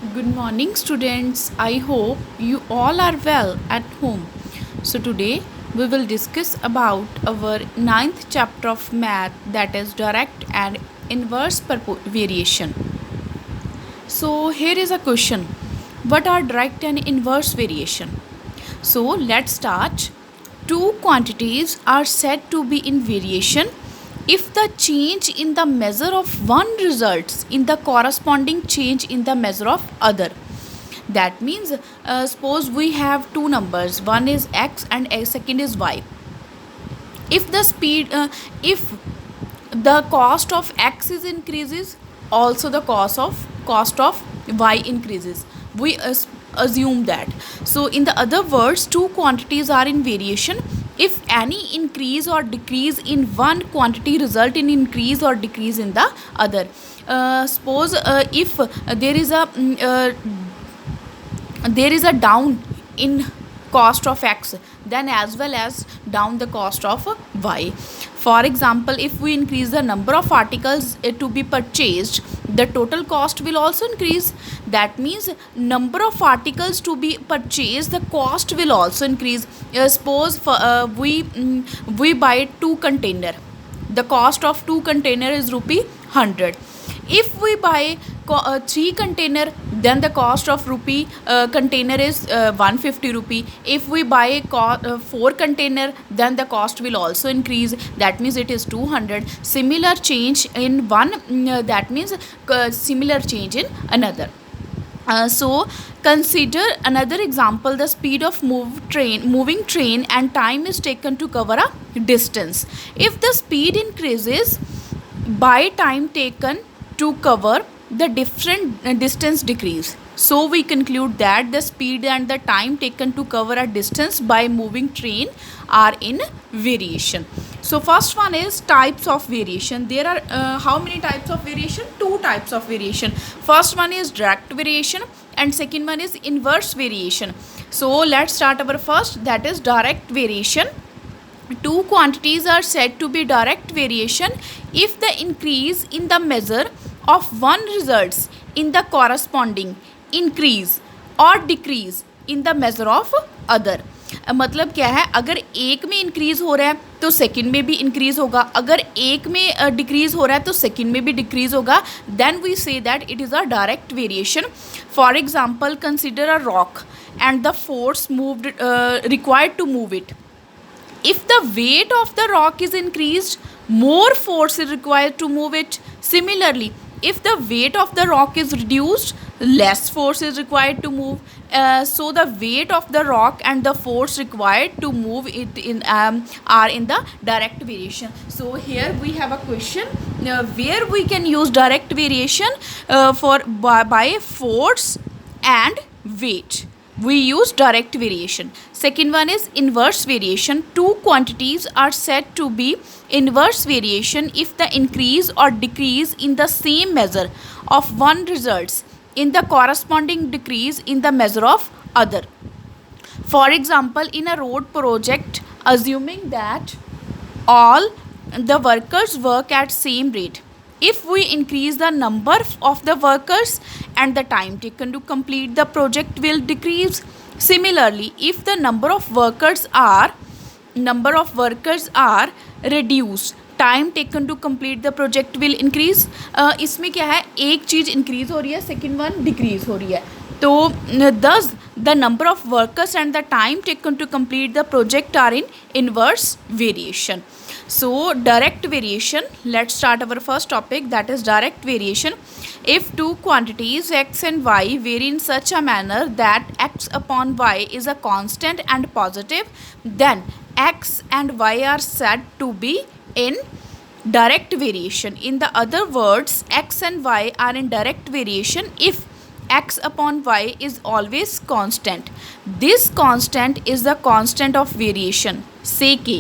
Good morning, students. I hope you all are well at home. So, today we will discuss about our ninth chapter of math, that is direct and inverse variation. So, here is a question: what are direct and inverse variation? So, let's start. Two quantities are said to be in variation if the change in the measure of one results in the corresponding change in the measure of other. That means, suppose we have two numbers, one is x and a second is y. If the speed if the cost of x is increases, also the cost of y increases, we assume that. So in the other words, two quantities are in variation if any increase or decrease in one quantity result in increase or decrease in the other. Suppose if there is a down in cost of x, then as well as down the cost of y. For example, if we increase the number of articles to be purchased, the total cost will also increase. That means number of articles to be purchased, the cost will also increase. Suppose we buy two container, the cost of two container is rupee 100. If we buy three container, then the cost of rupee container is 150 rupee. If we buy four container, then the cost will also increase. That means it is 200. Similar change in one, that means similar change in another. So consider another example: the speed of moving train and time is taken to cover a distance. If the speed increases, by time taken to cover the different distance decrease. So we conclude that the speed and the time taken to cover a distance by moving train are in variation. So first one is types of variation. There are how many types of variation? Two types of variation. First one is direct variation and second one is inverse variation. So let's start our first, that is direct variation. Two quantities are said to be direct variation if the increase in the measure of one results in the corresponding increase or decrease in the measure of other. मतलब क्या है, अगर एक में increase हो रहा है तो सेकंड में भी इंक्रीज होगा, अगर एक में डिक्रीज हो रहा है तो सेकंड में भी डिक्रीज होगा. Then we say that it is a direct variation. For example, consider a rock and the force moved required to move it. If the weight of the rock is increased, more force is required to move it. Similarly, if the weight of the rock is reduced, less force is required to move. So the weight of the rock and the force required to move it in are in the direct variation. So here we have a question where we can use direct variation for by force and weight. We use direct variation. Second one is inverse variation. Two quantities are said to be inverse variation if the increase or decrease in the same measure of one results in the corresponding decrease in the measure of other. For example, in a road project, assuming that all the workers work at same rate, if we increase the number of the workers and the time taken to complete the project will decrease. Similarly, if the number of workers are reduced, time taken to complete the project will increase. इसमें क्या है, एक चीज़ increase हो रही है, second one decrease हो रही है. तो thus the number of workers and the time taken to complete the project are in inverse variation. So direct variation, let's start our first topic, that is direct variation. If two quantities x and y vary in such a manner that x upon y is a constant and positive, then x and y are said to be in direct variation. In the other words, x and y are in direct variation if x upon y is always constant. This constant is the constant of variation, say k.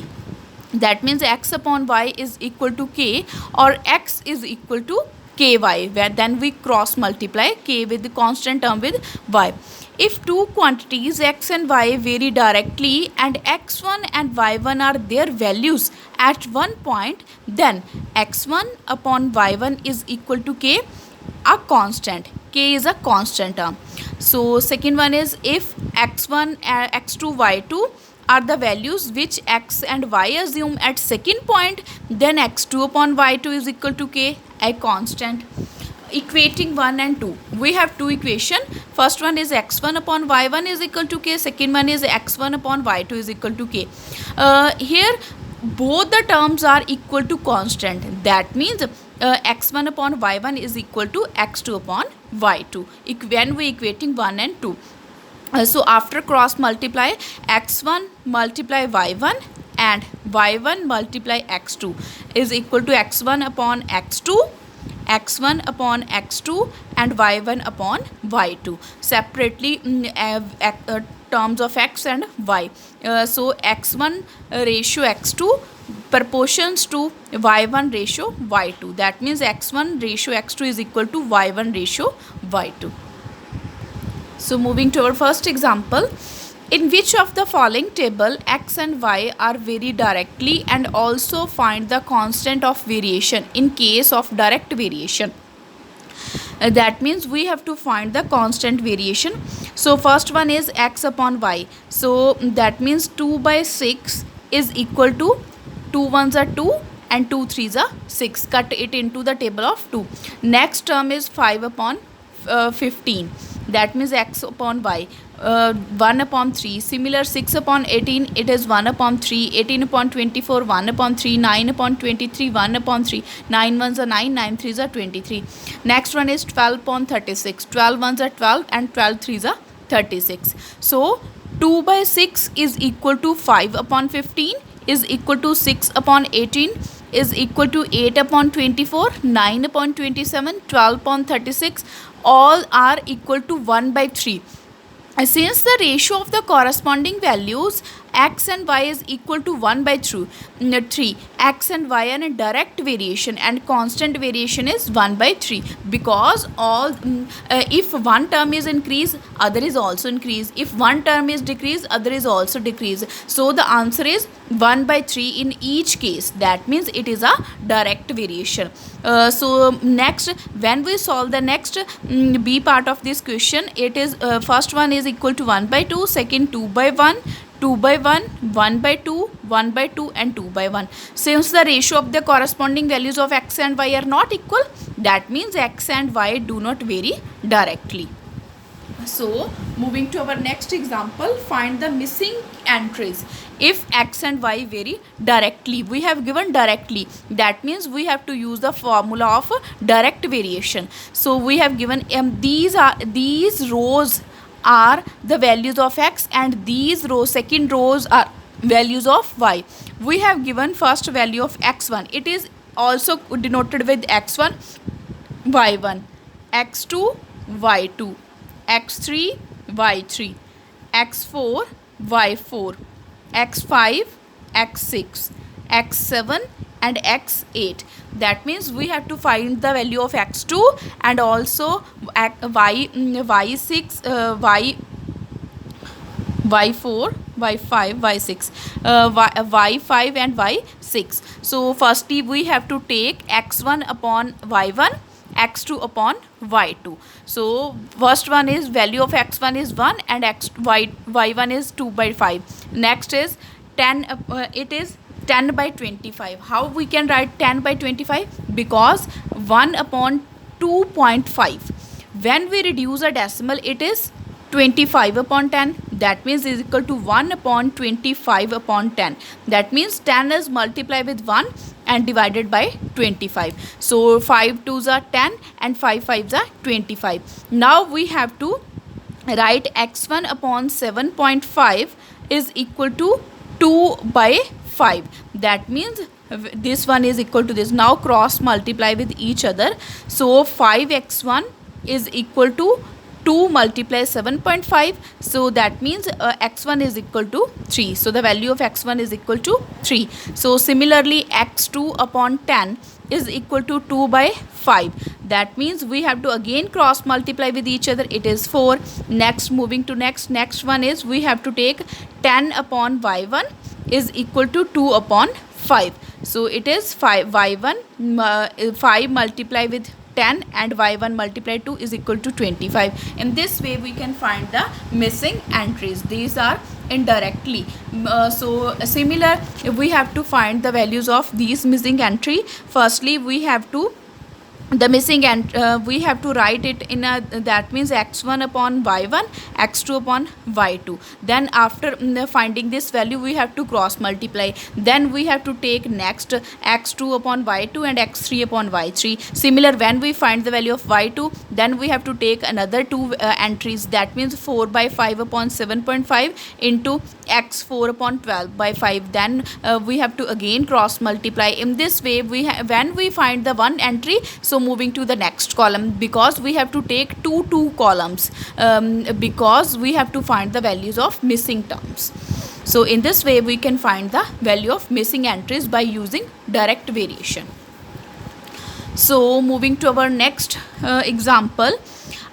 That means x upon y is equal to k or x is equal to ky, where then we cross multiply k with the constant term with y. If two quantities x and y vary directly and x1 and y1 are their values at one point, then x1 upon y1 is equal to k a constant. K is a constant term. So second one is if x1, x2, y2 are the values which x and y assume at second point, then x2 upon y2 is equal to k, a constant. Equating 1 and 2, we have two equation. First one is x1 upon y1 is equal to k, second one is x1 upon y2 is equal to k. Here both the terms are equal to constant. That means x1 upon y1 is equal to x2 upon y2 when we equating 1 and 2. So after cross multiply, x1 multiply y1 and y1 multiply x2 is equal to x1 upon x2, x1 upon x2 and y1 upon y2 separately terms of x and y. So x1 ratio x2 proportions to y1 ratio y2. That means x1 ratio x2 is equal to y1 ratio y2. So moving to our first example, in which of the following table x and y are vary directly, and also find the constant of variation in case of direct variation. That means we have to find the constant variation. So first one is x upon y. So that means 2 by 6 is equal to 2 ones are 2 and 2 threes are 6. Cut it into the table of 2. Next term is 5 upon 15. That means x upon y. 1 upon 3. Similar 6 upon 18, it is 1 upon 3. 18 upon 24, 1 upon 3. 9 upon 23, 1 upon 3. 9 ones are 9, 9 threes are 23. Next one is 12 upon 36. 12 ones are 12 and 12 threes are 36. So 2 by 6 is equal to 5 upon 15 is equal to 6 upon 18 is equal to 8 upon 24, 9 upon 27, 12 upon 36. All are equal to 1 by 3. Since the ratio of the corresponding values x and y is equal to 1 by 3, x and y are a direct variation and constant variation is 1 by 3, because all if one term is increase, other is also increase. If one term is decrease, other is also decrease. So the answer is 1 by 3 in each case. That means it is a direct variation. So next, when we solve the next B part of this question, it is first one is equal to 1 by 2, second 2 by 1, 2 by 1, 1 by 2, 1 by 2 and 2 by 1. Since the ratio of the corresponding values of x and y are not equal, that means x and y do not vary directly. So moving to our next example, find the missing entries if x and y vary directly. We have given directly, that means we have to use the formula of direct variation. So we have given these rows are the values of x and these rows, second rows, are values of y. We have given first value of x1, it is also denoted with x1, y1, x2, y2, x3, y3, x4, y4, x5, x6, x7 and x8. That means we have to find the value of x2 and also y6, y4, y5, y6, y5 and y6. So firstly we have to take x1 upon y1, x2 upon y2. So first one is value of x1 is 1 and y1 is 2 by 5. Next is 10, it is 10 by 25. How we can write 10 by 25? Because 1 upon 2.5. When we reduce a decimal, it is 25 upon 10. That means is equal to 1 upon 25 upon 10. That means 10 is multiplied with 1 and divided by 25. So 5 2s are 10 and 5 5s are 25. Now we have to write x1 upon 7.5 is equal to 2 by 5. That means this one is equal to this. Now cross multiply with each other. So 5x1 is equal to 2 multiply 7.5. So that means x1 is equal to 3. So the value of x1 is equal to 3. So similarly x2 upon 10 is equal to 2 by 5. That means we have to again cross multiply with each other. It is 4. Next, moving to next one is we have to take 10 upon y1 is equal to 2 upon 5. So it is 5 y1 5 multiply with 10 and y1 multiplied 2 is equal to 25. In this way we can find the missing entries. These are indirectly. So similar, we have to find the values of these missing entry. Firstly, we have to the missing and we have to write it in a, that means x1 upon y1, x2 upon y2. Then after finding this value, we have to cross multiply. Then we have to take next x2 upon y2 and x3 upon y3. Similar, when we find the value of y2, then we have to take another two entries, that means 4 by 5 upon 7.5 into x4 upon 12 by 5. Then we have to again cross multiply. In this way, when we find the one entry, so moving to the next column, because we have to take two columns, because we have to find the values of missing terms. So in this way we can find the value of missing entries by using direct variation. So moving to our next example,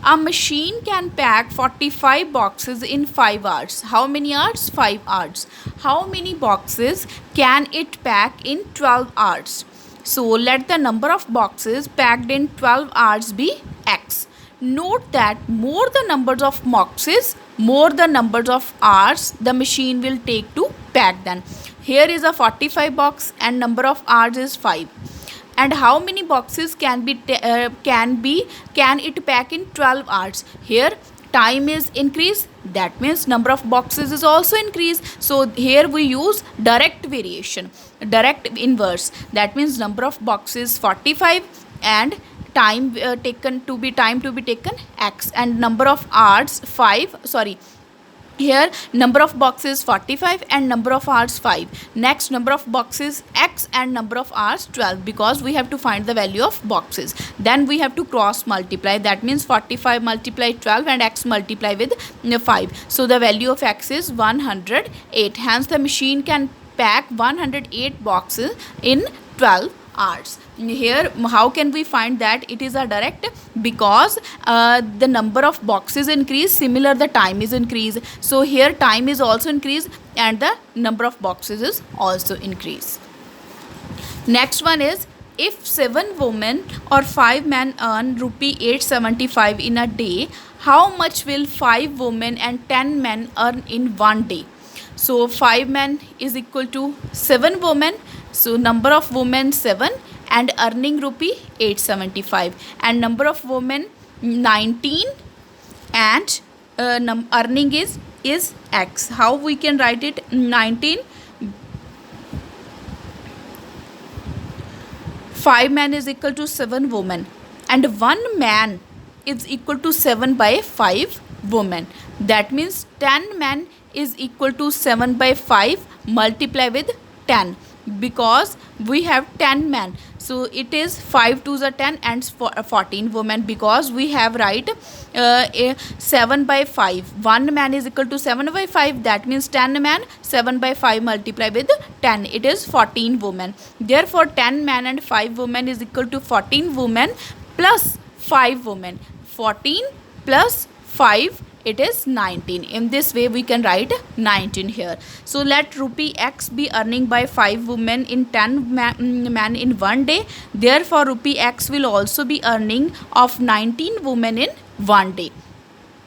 a machine can pack 45 boxes in 5 hours. How many hours? 5 hours. How many boxes can it pack in 12 hours? So let the number of boxes packed in 12 hours be x. Note that more the numbers of boxes, more the numbers of hours the machine will take to pack them. Here is a 45 box and number of hours is 5. And how many boxes can it pack in 12 hours? Here time is increased, that means number of boxes is also increased. So here we use direct variation, direct inverse, that means number of boxes 45 and time to be taken x, and number of hours 5, sorry, here number of boxes 45 and number of hours 5. Next, number of boxes x and number of hours 12, because we have to find the value of boxes. Then we have to cross multiply, that means 45 multiply 12 and x multiply with 5. So the value of x is 108. Hence the machine can pack 108 boxes in 12 hours. Here how can we find that it is a direct? Because the number of boxes increase, similar the time is increased. So here time is also increased and the number of boxes is also increased. Next one is, if 7 women or 5 men earn rupee 875 in a day, how much will 5 women and 10 men earn in one day? So 5 men is equal to 7 women. So number of women 7 and earning rupee 875, and number of women 19 and earning is x. How we can write it? 19, 5 men is equal to 7 women and 1 man is equal to 7 by 5 women. That means 10 men is equal to 7 by 5 multiply with 10, because we have 10 men. So it is 5 2s are 10 and 14 women, because we have right 7 by 5. 1 man is equal to 7 by 5, that means 10 man, 7 by 5 multiply with 10, it is 14 women. Therefore 10 men and 5 women is equal to 14 women plus 5 women. 14 plus 5, it is 19. In this way we can write 19 here. So let rupee x be earning by 5 women in 10 men in one day. Therefore rupee x will also be earning of 19 women in one day.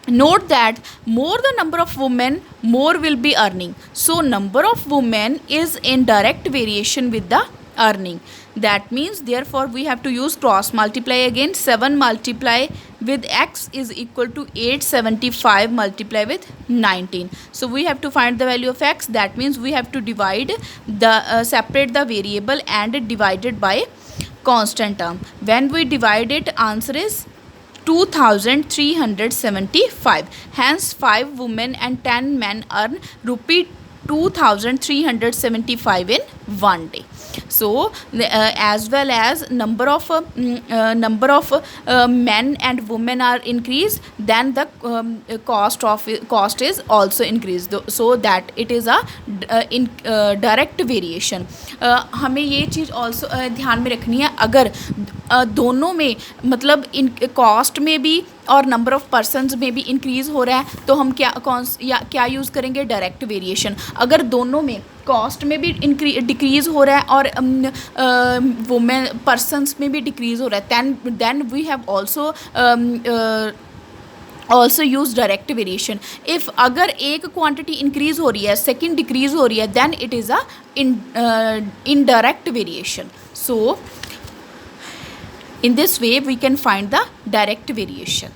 Note that more the number of women, more will be earning. So number of women is in direct variation with the earning. That means therefore we have to use cross multiply again. 7 multiply with x is equal to 875 multiply with 19. So we have to find the value of x. That means we have to divide the separate the variable and divide it by constant term. When we divide it, answer is 2375. Hence 5 women and 10 men earn rupee 2375 in one day. So as well as number of men and women are increased, then the cost is also increased, so that it is a direct variation. हमें ये चीज़ also ध्यान में रखनी है, अगर दोनों में मतलब इन कॉस्ट में भी और नंबर ऑफ़ पर्सनस में भी इंक्रीज़ हो रहा है, तो हम क्या यूज़ करेंगे, डायरेक्ट वेरिएशन। अगर दोनों में कॉस्ट में भी डिक्रीज़ हो रहा है और वुमेन पर्सनस में भी डिक्रीज़ हो रहा है, then we have also use direct variation. If अगर एक क्वांटिटी इंक्रीज़ हो रही है, सेकेंड डिक्रीज़ हो रही है, then it is a indirect variation. So in this way we can find the direct variation.